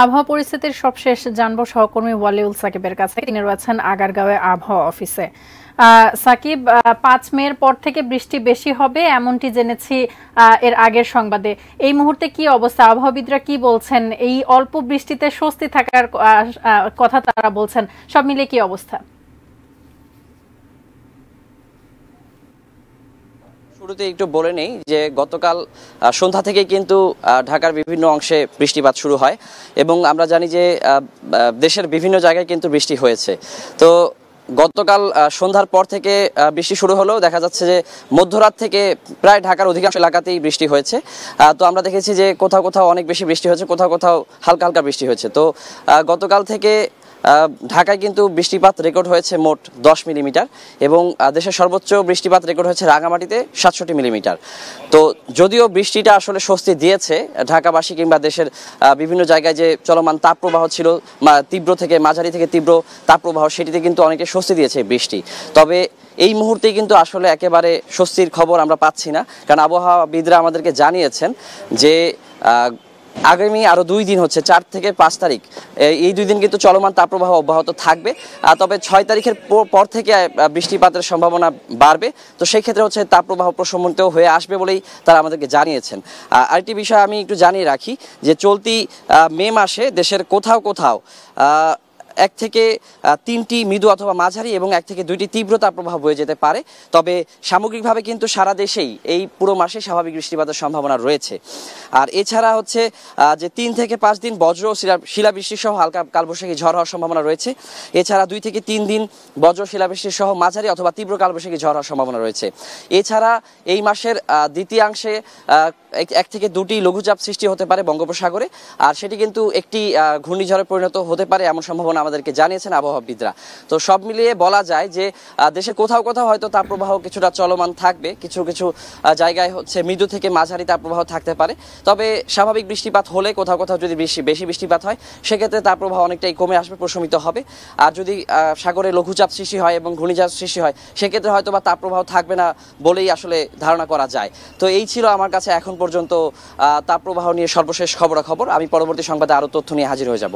আবহাওয়া পরিস্থিতির সবশেষ জানবো সহকর্মী ওয়ালিউল সাকিবের কাছে। তিনি রয়েছেন আগারগাঁওয়ে আবহাওয়া অফিসে। সাকিব, 5 মের পর থেকে বৃষ্টি বেশি হবে এমনটি জেনেছি এর আগের সংবাদে। এই মুহূর্তে কি অবস্থা, আবহাওয়াবিদরা কি বলছেন? এই অল্প বৃষ্টিতে স্বস্তি থাকার কথা তারা বলছেন, সব মিলিয়ে কি অবস্থা? শুরুতে একটু বলে নেই যে গতকাল সন্ধ্যা থেকে কিন্তু ঢাকার বিভিন্ন অংশে বৃষ্টিপাত শুরু হয় এবং আমরা জানি যে দেশের বিভিন্ন জায়গায় কিন্তু বৃষ্টি হয়েছে। তো গতকাল সন্ধ্যার পর থেকে বৃষ্টি শুরু হলেও দেখা যাচ্ছে যে মধ্যরাত থেকে প্রায় ঢাকার অধিকাংশ এলাকাতেই বৃষ্টি হয়েছে। তো আমরা দেখেছি যে কোথাও কোথাও অনেক বেশি বৃষ্টি হয়েছে, কোথাও কোথাও হালকা হালকা বৃষ্টি হয়েছে। তো গতকাল থেকে ঢাকায় কিন্তু বৃষ্টিপাত রেকর্ড হয়েছে মোট 10 মিলিমিটার এবং দেশের সর্বোচ্চ বৃষ্টিপাত রেকর্ড হয়েছে রাঙামাটিতে 67 মিলিমিটার। তো যদিও বৃষ্টিটা আসলে স্বস্তি দিয়েছে ঢাকাবাসী কিংবা দেশের বিভিন্ন জায়গায় যে চলমান তাপপ্রবাহ ছিল, তীব্র থেকে মাঝারি থেকে তীব্র তাপপ্রবাহ, সেটিতে কিন্তু অনেকে স্বস্তি দিয়েছে বৃষ্টি। তবে এই মুহূর্তে কিন্তু আসলে একেবারে স্বস্তির খবর আমরা পাচ্ছি না, কারণ আবহাওয়াবিদরা আমাদেরকে জানিয়েছেন যে আগামী আরো 2 দিন হচ্ছে 4 থেকে 5 তারিখ, এই 2 দিন কিন্তু চলমান তাপপ্রবাহ অব্যাহত থাকবে। তবে 6 তারিখের পর থেকে বৃষ্টিপাতের সম্ভাবনা বাড়বে। তো সেই ক্ষেত্রে হচ্ছে তাপপ্রবাহ প্রশমিত হয়ে আসবে বলেই তারা আমাদেরকে জানিয়েছেন। আরেকটি বিষয় আমি একটু জানিয়ে রাখি যে চলতি মে মাসে দেশের কোথাও কোথাও 1 থেকে 3টি মৃদু অথবা মাঝারি এবং 1 থেকে 2টি তীব্র তাপপ্রবাহ বয়ে যেতে পারে। তবে সামগ্রিকভাবে কিন্তু সারা দেশেই এই পুরো মাসে স্বাভাবিক বৃষ্টিপাতের সম্ভাবনা রয়েছে। আর এছাড়া হচ্ছে যে 3 থেকে 5 দিন বজ্র শিলাবৃষ্টি সহ হালকা কালবৈশাখী ঝড় হওয়ার সম্ভাবনা রয়েছে। এছাড়া 2 থেকে 3 দিন বজ্র শিলাবৃষ্টি সহ মাঝারি অথবা তীব্র কালবৈশাখী ঝড় হওয়ার সম্ভাবনা রয়েছে। এছাড়া এই মাসের দ্বিতীয়াংশে 1 থেকে 2টি লঘুচাপ সৃষ্টি হতে পারে বঙ্গোপসাগরে, আর সেটি কিন্তু একটি ঘূর্ণিঝড়ে পরিণত হতে পারে এমন সম্ভাবনা আমাদেরকে জানিয়েছেন আবহাওয়াবিদরা। তো সব মিলিয়ে বলা যায় যে দেশের কোথাও কোথাও হয়তো তাপপ্রবাহ কিছুটা চলমান থাকবে, কিছু কিছু জায়গায় হচ্ছে মৃদু থেকে মাঝারি তাপপ্রবাহ থাকতে পারে। তবে স্বাভাবিক বৃষ্টিপাত হলে কোথাও কোথাও যদি বেশি বৃষ্টিপাত হয় সেক্ষেত্রে তাপপ্রবাহ অনেকটাই কমে আসবে, প্রশমিত হবে। আর যদি সাগরে লঘুচাপ সৃষ্টি হয় এবং ঘূর্ণিঝড় সৃষ্টি হয় সেক্ষেত্রে হয়তো বা তাপপ্রবাহ থাকবে না বলেই আসলে ধারণা করা যায়। তো এই ছিল আমার কাছে এখন পর্যন্ত তাপপ্রবাহ নিয়ে সর্বশেষ খবরাখবর। আমি পরবর্তী সংবাদে আরো তথ্য নিয়ে হাজির হয়ে যাব।